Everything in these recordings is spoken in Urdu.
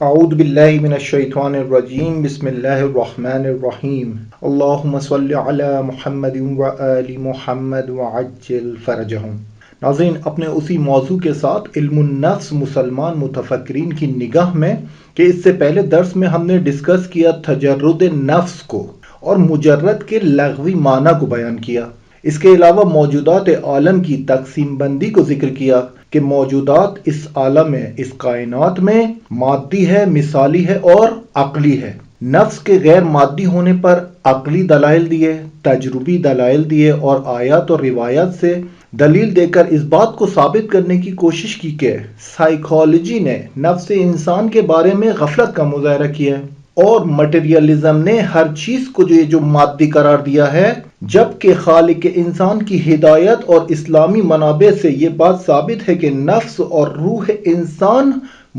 اعوذ باللہ من الشیطان الرجیم بسم اللہ الرحمن الرحیم اللہم صلی علی محمد وآل محمد وعجل فرجہم۔ ناظرین، اپنے اسی موضوع کے ساتھ علم النفس مسلمان متفکرین کی نگاہ میں کہ اس سے پہلے درس میں ہم نے ڈسکس کیا تجرد نفس کو اور مجرد کے لغوی معنی کو بیان کیا۔ اس کے علاوہ موجودات عالم کی تقسیم بندی کو ذکر کیا کہ موجودات اس عالم میں، اس کائنات میں مادی ہے، مثالی ہے اور عقلی ہے۔ نفس کے غیر مادی ہونے پر عقلی دلائل دیے، تجربی دلائل دیے اور آیات اور روایات سے دلیل دے کر اس بات کو ثابت کرنے کی کوشش کی کہ سائیکالوجی نے نفس انسان کے بارے میں غفلت کا مظاہرہ کیا ہے اور مٹیریلزم نے ہر چیز کو جو مادی قرار دیا ہے، جبکہ خالق انسان کی ہدایت اور اسلامی منابع سے یہ بات ثابت ہے کہ نفس اور روح انسان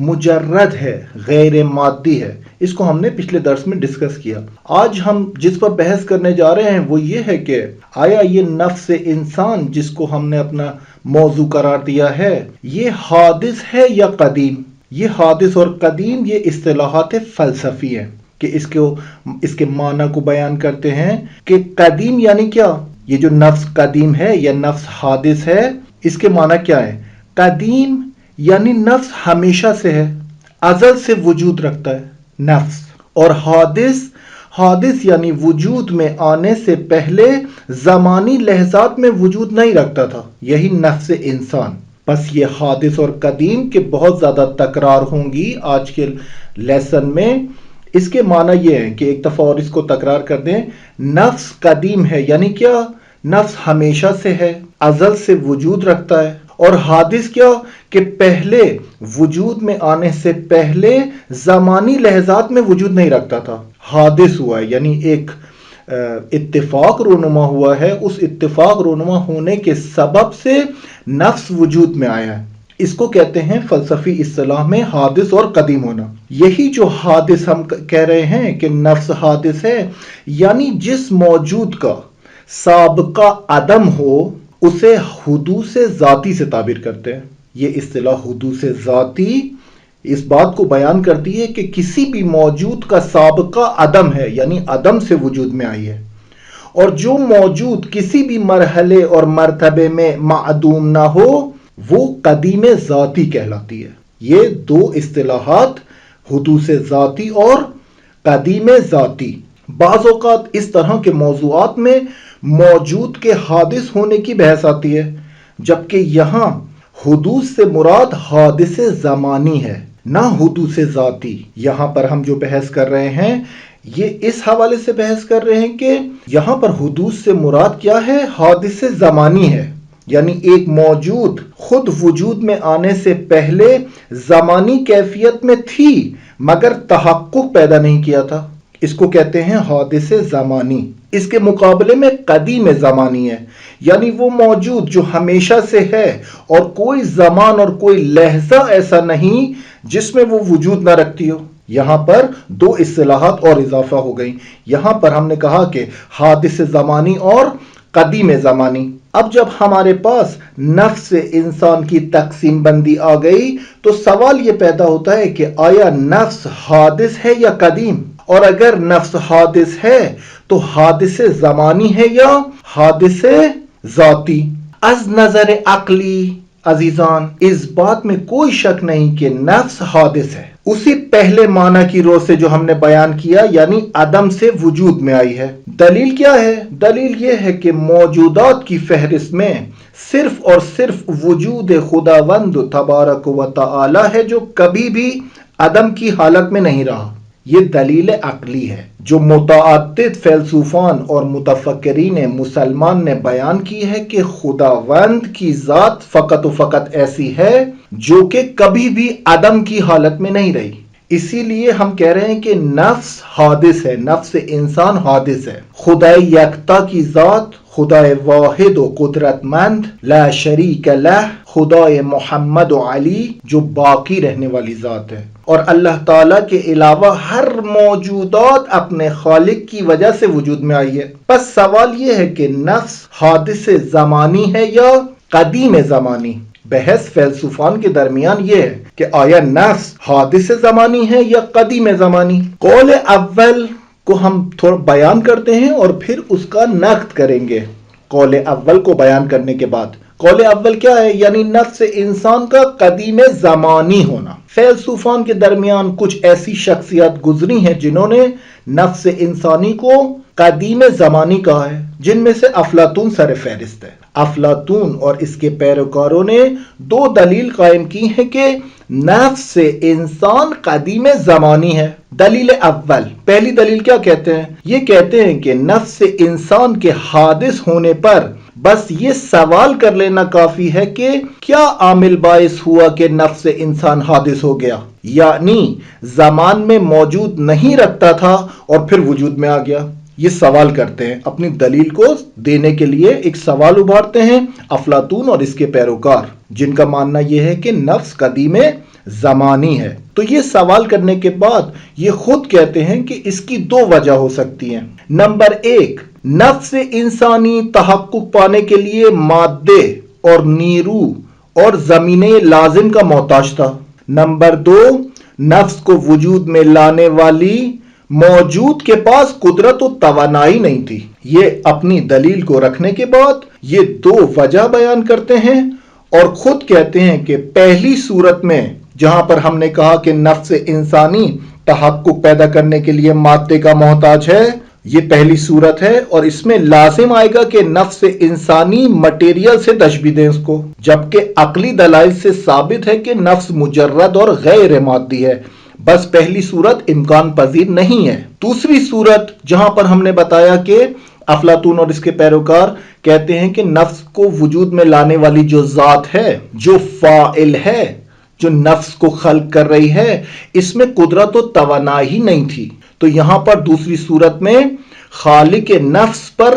مجرد ہے، غیر مادی ہے۔ اس کو ہم نے پچھلے درس میں ڈسکس کیا۔ آج ہم جس پر بحث کرنے جا رہے ہیں وہ یہ ہے کہ آیا یہ نفس انسان جس کو ہم نے اپنا موضوع قرار دیا ہے، یہ حادث ہے یا قدیم؟ یہ حادث اور قدیم یہ اصطلاحات فلسفی ہیں کہ اس کے معنی کو بیان کرتے ہیں کہ قدیم یعنی کیا؟ یہ جو نفس قدیم ہے یا نفس حادث ہے، اس کے معنی کیا ہے؟ قدیم یعنی نفس ہمیشہ سے ہے، ازل سے وجود رکھتا ہے نفس، اور حادث یعنی وجود میں آنے سے پہلے زمانی لحظات میں وجود نہیں رکھتا تھا، یہی نفس انسان۔ بس یہ حادث اور قدیم کے بہت زیادہ تکرار ہوں گی آج کے لیسن میں۔ اس کے معنی یہ ہے کہ ایک دفعہ اور اس کو تکرار کر دیں، نفس قدیم ہے یعنی کیا؟ نفس ہمیشہ سے ہے، ازل سے وجود رکھتا ہے، اور حادث کیا کہ پہلے وجود میں آنے سے پہلے زمانی لحظات میں وجود نہیں رکھتا تھا، حادث ہوا ہے، یعنی ایک اتفاق رونما ہوا ہے، اس اتفاق رونما ہونے کے سبب سے نفس وجود میں آیا ہے۔ اس کو کہتے ہیں فلسفی اصطلاح میں حادث اور قدیم ہونا۔ یہی جو حادث ہم کہہ رہے ہیں کہ نفس حادث ہے، یعنی جس موجود کا سابقہ عدم ہو اسے حدوث ذاتی سے تعبیر کرتے ہیں۔ یہ اصطلاح حدوث ذاتی اس بات کو بیان کرتی ہے کہ کسی بھی موجود کا سابقہ عدم ہے، یعنی عدم سے وجود میں آئی ہے، اور جو موجود کسی بھی مرحلے اور مرتبے میں معدوم نہ ہو وہ قدیم ذاتی کہلاتی ہے۔ یہ دو اصطلاحات حدوث ذاتی اور قدیم ذاتی۔ بعض اوقات اس طرح کے موضوعات میں موجود کے حادث ہونے کی بحث آتی ہے، جبکہ یہاں حدوث سے مراد حادث زمانی ہے، نہ حدوث ذاتی۔ یہاں پر ہم جو بحث کر رہے ہیں یہ اس حوالے سے بحث کر رہے ہیں کہ یہاں پر حدوث سے مراد کیا ہے؟ حادث زمانی ہے، یعنی ایک موجود خود وجود میں آنے سے پہلے زمانی کیفیت میں تھی مگر تحقق پیدا نہیں کیا تھا، اس کو کہتے ہیں حادث زمانی۔ اس کے مقابلے میں قدیم زمانی ہے، یعنی وہ موجود جو ہمیشہ سے ہے اور کوئی زمان اور کوئی لحظہ ایسا نہیں جس میں وہ وجود نہ رکھتی ہو۔ یہاں پر دو اصطلاحات اور اضافہ ہو گئی۔ یہاں پر ہم نے کہا کہ حادث زمانی اور قدیم زمانی۔ اب جب ہمارے پاس نفس انسان کی تقسیم بندی آ گئی تو سوال یہ پیدا ہوتا ہے کہ آیا نفس حادث ہے یا قدیم؟ اور اگر نفس حادث ہے تو حادث زمانی ہے یا حادث ذاتی؟ از نظر عقلی عزیزان اس بات میں کوئی شک نہیں کہ نفس حادث ہے، اسی پہلے معنی کی رو سے جو ہم نے بیان کیا، یعنی عدم سے وجود میں آئی ہے۔ دلیل کیا ہے؟ دلیل یہ ہے کہ موجودات کی فہرست میں صرف اور صرف وجود خداوند تبارک و تعالی ہے جو کبھی بھی عدم کی حالت میں نہیں رہا۔ یہ دلیل عقلی ہے جو متعدد فیلسوفان اور متفکرین مسلمان نے بیان کی ہے کہ خداوند کی ذات فقط و فقط ایسی ہے جو کہ کبھی بھی عدم کی حالت میں نہیں رہی۔ اسی لیے ہم کہہ رہے ہیں کہ نفس حادث ہے، نفس انسان حادث ہے۔ خدائے یکتا کی ذات، خدائے واحد و قدرت مند لا شریک لہ، خدائے محمد و علی جو باقی رہنے والی ذات ہے، اور اللہ تعالیٰ کے علاوہ ہر موجودات اپنے خالق کی وجہ سے وجود میں آئی ہے۔ بس سوال یہ ہے کہ نفس حادث زمانی ہے یا قدیم زمانی؟ بحث فیلسوفان کے درمیان یہ ہے کہ آیا نفس حادث زمانی ہے یا قدیم زمانی. قول اول کو ہم تھوڑا بیان کرتے ہیں اور پھر اس کا نقد کریں گے. قول اول کو بیان کرنے کے بعد قول اول کیا ہے؟ یعنی نفس انسان کا قدیم زمانی ہونا. فیلسوفان کے درمیان کچھ ایسی شخصیات گزری ہیں جنہوں نے نفس انسانی کو قدیم زمانی کہا ہے، جن میں سے افلاطون سر فہرست ہے. افلاطون اور اس کے پیروکاروں نے دو دلیل قائم کی ہیں کہ نفس انسان قدیم زمانی ہے. دلیل اول، پہلی دلیل کیا کہتے ہیں؟ یہ کہتے ہیں کہ نفس انسان کے حادث ہونے پر بس یہ سوال کر لینا کافی ہے کہ کیا عامل باعث ہوا کہ نفس انسان حادث ہو گیا، یعنی زمان میں موجود نہیں رکھتا تھا اور پھر وجود میں آ گیا. یہ سوال کرتے ہیں، اپنی دلیل کو دینے کے لیے ایک سوال ابھارتے ہیں افلاطون اور اس کے پیروکار، جن کا ماننا یہ ہے کہ نفس قدیم زمانی ہے. تو یہ سوال کرنے کے بعد یہ خود کہتے ہیں کہ اس کی دو وجہ ہو سکتی ہیں. نمبر ایک، نفس انسانی تحقق پانے کے لیے مادے اور نیرو اور زمین لازم کا محتاج تھا. نمبر دو، نفس کو وجود میں لانے والی موجود کے پاس قدرت و توانائی نہیں تھی. یہ اپنی دلیل کو رکھنے کے بعد یہ دو وجہ بیان کرتے ہیں اور خود کہتے ہیں کہ پہلی صورت میں جہاں پر ہم نے کہا کہ نفس انسانی تحقق پیدا کرنے کے لیے مادے کا محتاج ہے، یہ پہلی صورت ہے اور اس میں لازم آئے گا کہ نفس انسانی مٹیریل سے تشبیہ دیں اس کو، جبکہ عقلی دلائل سے ثابت ہے کہ نفس مجرد اور غیر مادی ہے. بس پہلی صورت امکان پذیر نہیں ہے. دوسری صورت جہاں پر ہم نے بتایا کہ افلاطون اور اس کے پیروکار کہتے ہیں کہ نفس کو وجود میں لانے والی جو ذات ہے، جو فاعل ہے، جو نفس کو خلق کر رہی ہے، اس میں قدرت و توانائی نہیں تھی. تو یہاں پر دوسری صورت میں خالق نفس پر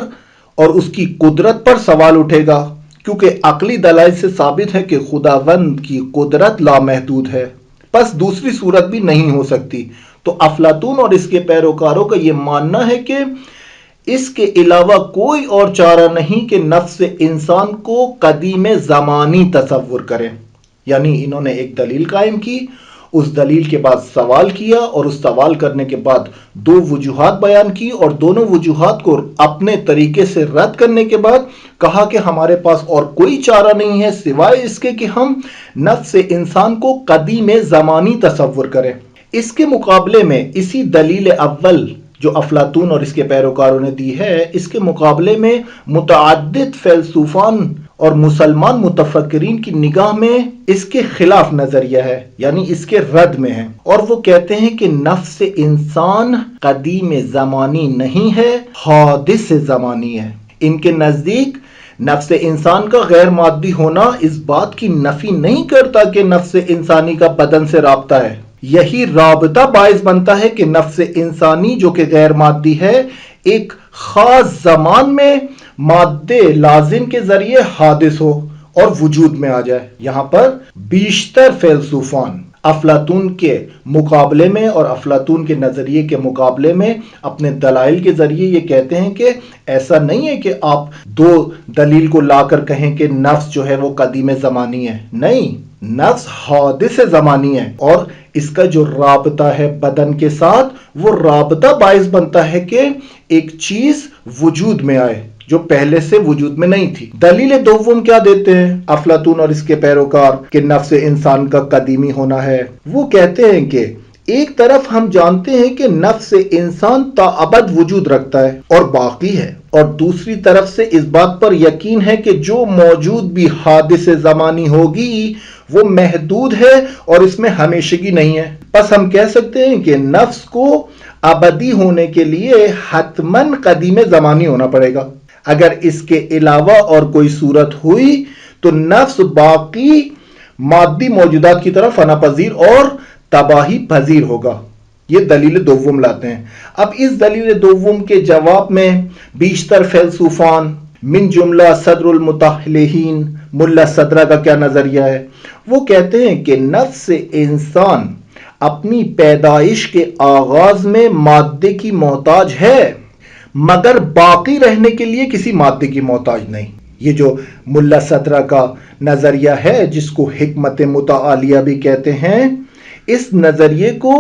اور اس کی قدرت پر سوال اٹھے گا، کیونکہ عقلی دلائل سے ثابت ہے کہ خداوند کی قدرت لامحدود ہے. بس دوسری صورت بھی نہیں ہو سکتی. تو افلاطون اور اس کے پیروکاروں کا یہ ماننا ہے کہ اس کے علاوہ کوئی اور چارہ نہیں کہ نفس انسان کو قدیم زمانی تصور کریں. یعنی انہوں نے ایک دلیل قائم کی، اس دلیل کے بعد سوال کیا اور اس سوال کرنے کے بعد دو وجوہات بیان کی اور دونوں وجوہات کو اپنے طریقے سے رد کرنے کے بعد کہا کہ ہمارے پاس اور کوئی چارہ نہیں ہے سوائے اس کے کہ ہم نفس انسان کو قدیم زمانی تصور کریں. اس کے مقابلے میں اسی دلیل اول جو افلاطون اور اس کے پیروکاروں نے دی ہے، اس کے مقابلے میں متعدد فیلسوفان اور مسلمان متفکرین کی نگاہ میں اس کے خلاف نظریہ ہے، یعنی اس کے رد میں ہے، اور وہ کہتے ہیں کہ نفس انسان قدیم زمانی نہیں ہے، حادث زمانی ہے. ان کے نزدیک نفس انسان کا غیر مادی ہونا اس بات کی نفی نہیں کرتا کہ نفس انسانی کا بدن سے رابطہ ہے. یہی رابطہ باعث بنتا ہے کہ نفس انسانی جو کہ غیر مادی ہے، ایک خاص زمان میں مادے لازم کے ذریعے حادث ہو اور وجود میں آ جائے. یہاں پر بیشتر فیلسوفان افلاطون کے مقابلے میں اور افلاطون کے نظریے کے مقابلے میں اپنے دلائل کے ذریعے یہ کہتے ہیں کہ ایسا نہیں ہے کہ آپ دو دلیل کو لا کر کہیں کہ نفس جو ہے وہ قدیم زمانی ہے. نہیں، نفس حادث زمانی ہے اور اس کا جو رابطہ ہے بدن کے ساتھ، وہ رابطہ باعث بنتا ہے کہ ایک چیز وجود میں آئے جو پہلے سے وجود میں نہیں تھی. دلیل دوم کیا دیتے ہیں افلاطون اور اس کے پیروکار کہ نفس انسان کا قدیمی ہونا ہے؟ وہ کہتے ہیں کہ ایک طرف ہم جانتے ہیں کہ نفس انسان تا ابد وجود رکھتا ہے اور باقی ہے، اور دوسری طرف سے اس بات پر یقین ہے کہ جو موجود بھی حادث زمانی ہوگی وہ محدود ہے اور اس میں ہمیشگی نہیں ہے. پس ہم کہہ سکتے ہیں کہ نفس کو ابدی ہونے کے لیے حتماً قدیم زمانی ہونا پڑے گا. اگر اس کے علاوہ اور کوئی صورت ہوئی تو نفس باقی مادی موجودات کی طرح فنا پذیر اور تباہی پذیر ہوگا. یہ دلیل دوم لاتے ہیں. اب اس دلیل دوم کے جواب میں بیشتر فیلسوفان من جملہ صدر المتحلہین ملا صدرہ کا کیا نظریہ ہے؟ وہ کہتے ہیں کہ نفس انسان اپنی پیدائش کے آغاز میں مادے کی محتاج ہے، مگر باقی رہنے کے لیے کسی مادے کی محتاج نہیں. یہ جو ملا صدرہ کا نظریہ ہے جس کو حکمت متعالیہ بھی کہتے ہیں، اس نظریے کو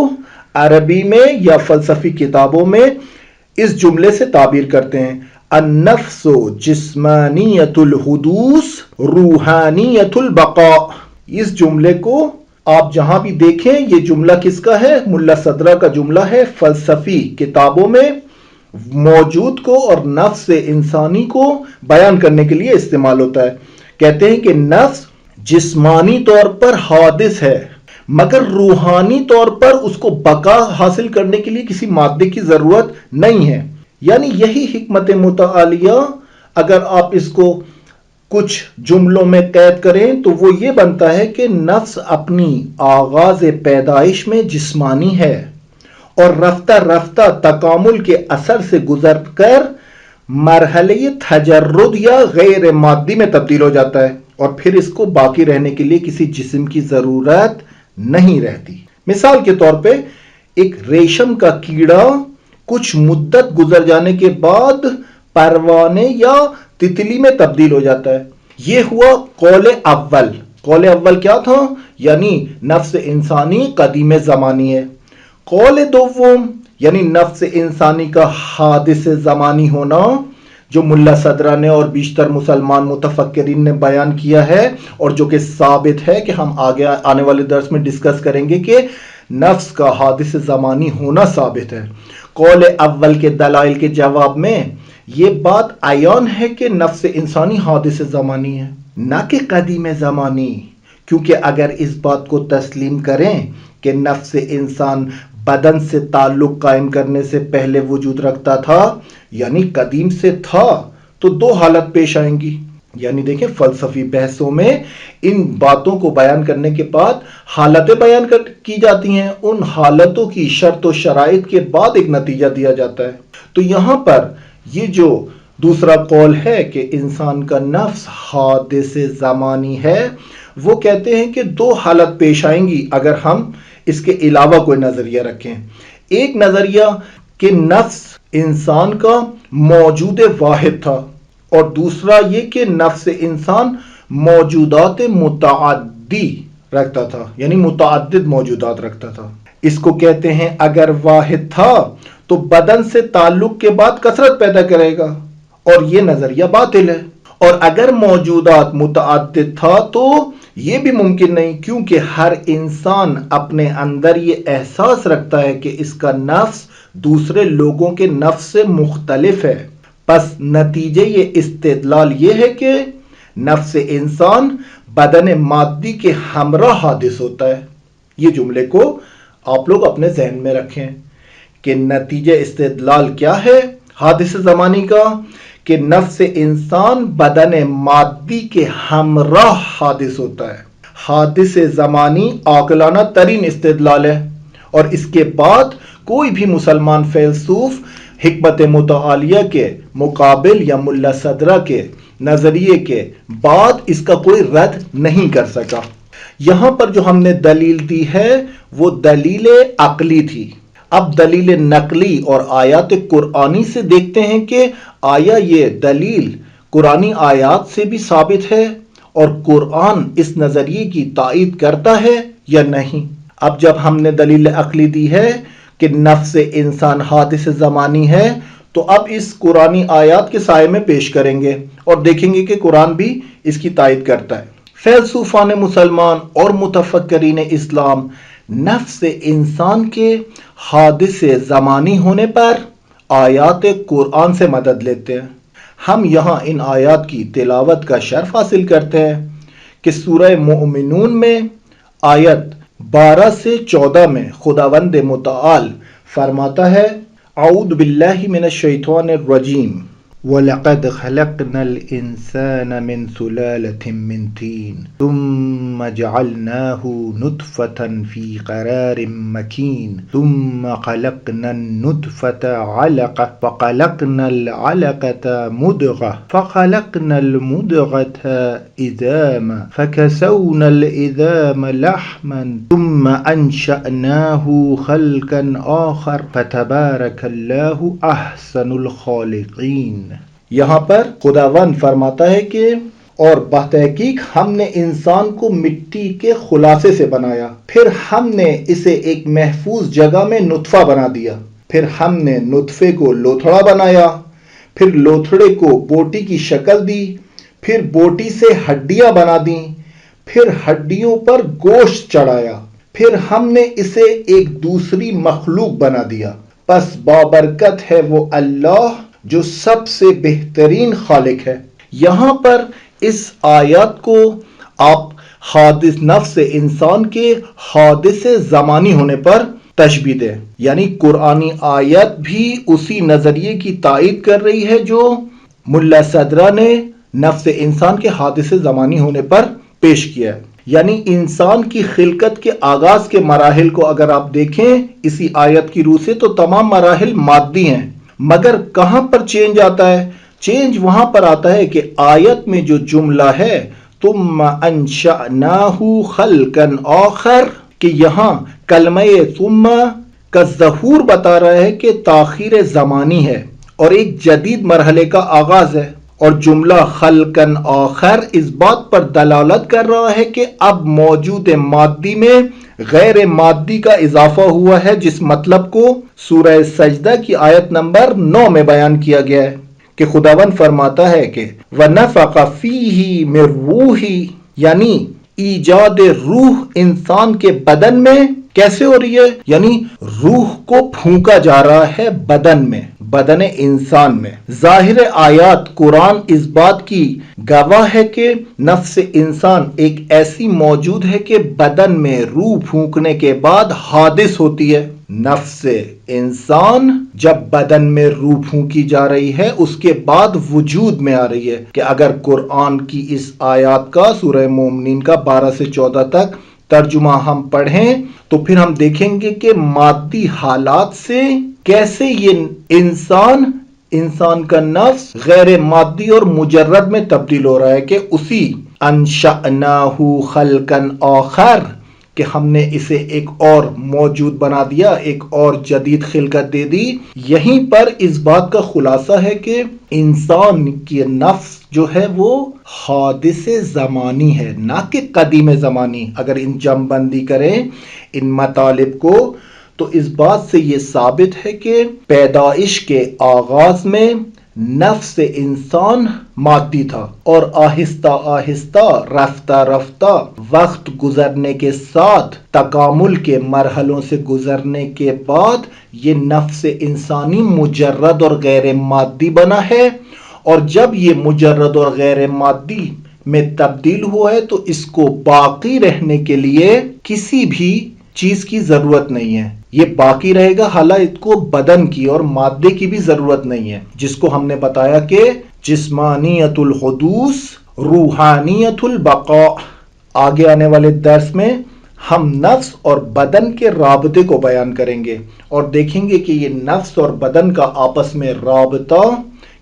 عربی میں یا فلسفی کتابوں میں اس جملے سے تعبیر کرتے ہیں: النفس جسمانیت الحدوث روحانیت البقاء۔ اس جملے کو آپ جہاں بھی دیکھیں، یہ جملہ کس کا ہے؟ ملا صدرہ کا جملہ ہے۔ فلسفی کتابوں میں موجود کو اور نفس انسانی کو بیان کرنے کے لیے استعمال ہوتا ہے۔ کہتے ہیں کہ نفس جسمانی طور پر حادث ہے، مگر روحانی طور پر اس کو بقا حاصل کرنے کے لیے کسی مادے کی ضرورت نہیں ہے۔ یعنی یہی حکمت متعالیہ اگر آپ اس کو کچھ جملوں میں قید کریں تو وہ یہ بنتا ہے کہ نفس اپنی آغاز پیدائش میں جسمانی ہے اور رفتہ رفتہ تکامل کے اثر سے گزر کر مرحلے تجرد یا غیر مادی میں تبدیل ہو جاتا ہے، اور پھر اس کو باقی رہنے کے لیے کسی جسم کی ضرورت نہیں رہتی۔ مثال کے طور پہ ایک ریشم کا کیڑا کچھ مدت گزر جانے کے بعد پروانے یا تتلی میں تبدیل ہو جاتا ہے۔ یہ ہوا قول اول۔ قول اول کیا تھا؟ یعنی نفس انسانی قدیم زمانی ہے۔ قول دوم یعنی نفس انسانی کا حادث زمانی ہونا، جو ملا صدرہ نے اور بیشتر مسلمان متفکرین نے بیان کیا ہے، اور جو کہ ثابت ہے کہ ہم آگے آنے والے درس میں ڈسکس کریں گے کہ نفس کا حادث زمانی ہونا ثابت ہے۔ قول اول کے دلائل کے جواب میں یہ بات عیان ہے کہ نفس انسانی حادث زمانی ہے، نہ کہ قدیم زمانی، کیونکہ اگر اس بات کو تسلیم کریں کہ نفس انسان بدن سے تعلق قائم کرنے سے پہلے وجود رکھتا تھا، یعنی قدیم سے تھا، تو دو حالت پیش آئیں گی۔ یعنی دیکھیں فلسفی بحثوں میں ان باتوں کو بیان کرنے کے بعد حالتیں بیان کی جاتی ہیں، ان حالتوں کی شرط و شرائط کے بعد ایک نتیجہ دیا جاتا ہے۔ تو یہاں پر یہ جو دوسرا قول ہے کہ انسان کا نفس حادث زمانی ہے، وہ کہتے ہیں کہ دو حالت پیش آئیں گی اگر ہم اس کے علاوہ کوئی نظریہ رکھیں۔ ایک نظریہ کہ نفس انسان کا موجود واحد تھا، اور دوسرا یہ کہ نفس انسان موجودات متعدی رکھتا تھا، یعنی متعدد موجودات رکھتا تھا۔ اس کو کہتے ہیں اگر واحد تھا تو بدن سے تعلق کے بعد کثرت پیدا کرے گا، اور یہ نظریہ باطل ہے۔ اور اگر موجودات متعدد تھا تو یہ بھی ممکن نہیں، کیونکہ ہر انسان اپنے اندر یہ احساس رکھتا ہے کہ اس کا نفس دوسرے لوگوں کے نفس سے مختلف ہے۔ پس نتیجے یہ استدلال یہ ہے کہ نفس انسان بدن مادی کے ہمراہ حادث ہوتا ہے۔ یہ جملے کو آپ لوگ اپنے ذہن میں رکھیں کہ نتیجہ استدلال کیا ہے حادث زمانی کا، کہ نفس انسان بدن مادی کے ہمراہ حادث ہوتا ہے۔ حادث زمانی عاقلانہ ترین استدلال ہے، اور اس کے بعد کوئی بھی مسلمان فیلسوف حکمت متعالیہ کے مقابل یا ملا صدرہ کے نظریے کے بعد اس کا کوئی رد نہیں کر سکا۔ یہاں پر جو ہم نے دلیل دی ہے وہ دلیل عقلی تھی۔ اب دلیل نقلی اور آیات قرآنی سے دیکھتے ہیں کہ آیا یہ دلیل قرآنی آیات سے بھی ثابت ہے اور قرآن اس نظریے کی تائید کرتا ہے یا نہیں۔ اب جب ہم نے دلیل عقلی دی ہے کہ نفس انسان حادث زمانی ہے، تو اب اس قرآنی آیات کے سائے میں پیش کریں گے اور دیکھیں گے کہ قرآن بھی اس کی تائید کرتا ہے۔ فیلسوفان مسلمان اور متفکرین اسلام نفس انسان کے حادث زمانی ہونے پر آیات قرآن سے مدد لیتے ہیں۔ ہم یہاں ان آیات کی تلاوت کا شرف حاصل کرتے ہیں کہ سورہ مؤمنون میں آیت 12 سے 14 میں خداوند متعال فرماتا ہے: اعوذ باللہ من الشیطان الرجیم وَلَقَدْ خَلَقْنَا الْإِنسَانَ مِنْ سُلَالَةٍ مِّنْ طِينٍ ثُمَّ جَعَلْنَاهُ نُطْفَةً فِي قَرَارٍ مَّكِينٍ ثُمَّ خَلَقْنَا النُّطْفَةَ عَلَقَةً فَخَلَقْنَا الْعَلَقَةَ مُضْغَةً فَخَلَقْنَا الْمُضْغَةَ عِظَامًا فَكَسَوْنَا الْعِظَامَ لَحْمًا ثُمَّ أَنشَأْنَاهُ خَلْقًا آخَرَ فَتَبَارَكَ اللَّهُ أَحْسَنُ الْخَالِقِينَ۔ یہاں پر خداوند فرماتا ہے کہ اور بتحقیق ہم نے انسان کو مٹی کے خلاصے سے بنایا، پھر ہم نے اسے ایک محفوظ جگہ میں نطفہ بنا دیا، پھر ہم نے نطفے کو لوتھڑا بنایا، پھر لوتھڑے کو بوٹی کی شکل دی، پھر بوٹی سے ہڈیاں بنا دیں، پھر ہڈیوں پر گوشت چڑھایا، پھر ہم نے اسے ایک دوسری مخلوق بنا دیا۔ پس بابرکت ہے وہ اللہ جو سب سے بہترین خالق ہے۔ یہاں پر اس آیات کو آپ حادث نفس انسان کے حادث زمانی ہونے پر تشبیہ دیں، یعنی قرآنی آیت بھی اسی نظریے کی تائید کر رہی ہے جو ملا صدرہ نے نفس انسان کے حادث زمانی ہونے پر پیش کیا ہے۔ یعنی انسان کی خلقت کے آغاز کے مراحل کو اگر آپ دیکھیں اسی آیت کی روح سے تو تمام مراحل مادی ہیں، مگر کہاں پر چینج آتا ہے؟ چینج وہاں پر آتا ہے کہ آیت میں جو جملہ ہے ثم انشأناہ خلقا آخر، کہ یہاں کلمہ ثم کا ظہور بتا رہا ہے کہ تاخیر زمانی ہے اور ایک جدید مرحلے کا آغاز ہے، اور جملہ خلقا آخر اس بات پر دلالت کر رہا ہے کہ اب موجود مادی میں غیر مادی کا اضافہ ہوا ہے، جس مطلب کو سورہ سجدہ کی آیت نمبر 9 میں بیان کیا گیا ہے کہ خداوند فرماتا ہے کہ وَنَفَخَ فِيهِ مِن رُوحِهِ، یعنی ایجاد روح انسان کے بدن میں کیسے ہو رہی ہے؟ یعنی روح کو پھونکا جا رہا ہے بدن میں، بدن انسان میں۔ ظاہر آیات قرآن اس بات کی گواہ ہے کہ نفس انسان ایک ایسی موجود ہے کہ بدن میں روح پھونکنے کے بعد حادث ہوتی ہے۔ نفس انسان جب بدن میں روح پھونکی جا رہی ہے اس کے بعد وجود میں آ رہی ہے، کہ اگر قرآن کی اس آیات کا سورہ مومنین کا 12 سے 14 تک ترجمہ ہم پڑھیں تو پھر ہم دیکھیں گے کہ مادی حالات سے کیسے یہ انسان کا نفس غیر مادی اور مجرد میں تبدیل ہو رہا ہے، کہ اسی انشأناہ خلقا آخر، کہ ہم نے اسے ایک اور موجود بنا دیا، ایک اور جدید خلقت دے دی۔ یہیں پر اس بات کا خلاصہ ہے کہ انسان کی نفس جو ہے وہ حادث زمانی ہے، نہ کہ قدیم زمانی۔ اگر ان جمع بندی کریں ان مطالب کو تو اس بات سے یہ ثابت ہے کہ پیدائش کے آغاز میں نفس انسان مادی تھا، اور آہستہ آہستہ رفتہ رفتہ وقت گزرنے کے ساتھ تکامل کے مرحلوں سے گزرنے کے بعد یہ نفس انسانی مجرد اور غیر مادی بنا ہے، اور جب یہ مجرد اور غیر مادی میں تبدیل ہوا ہے تو اس کو باقی رہنے کے لیے کسی بھی چیز کی ضرورت نہیں ہے، یہ باقی رہے گا، حالانکہ اس کو بدن کی اور مادے کی بھی ضرورت نہیں ہے، جس کو ہم نے بتایا کہ جسمانیت الحدوث روحانیت البقاء۔ آگے آنے والے درس میں ہم نفس اور بدن کے رابطے کو بیان کریں گے اور دیکھیں گے کہ یہ نفس اور بدن کا آپس میں رابطہ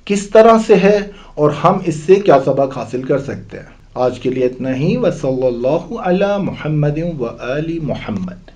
کس طرح سے ہے اور ہم اس سے کیا سبق حاصل کر سکتے ہیں۔ آج کے لیے اتنا ہی، وصلی اللہ علی محمد و آل محمد۔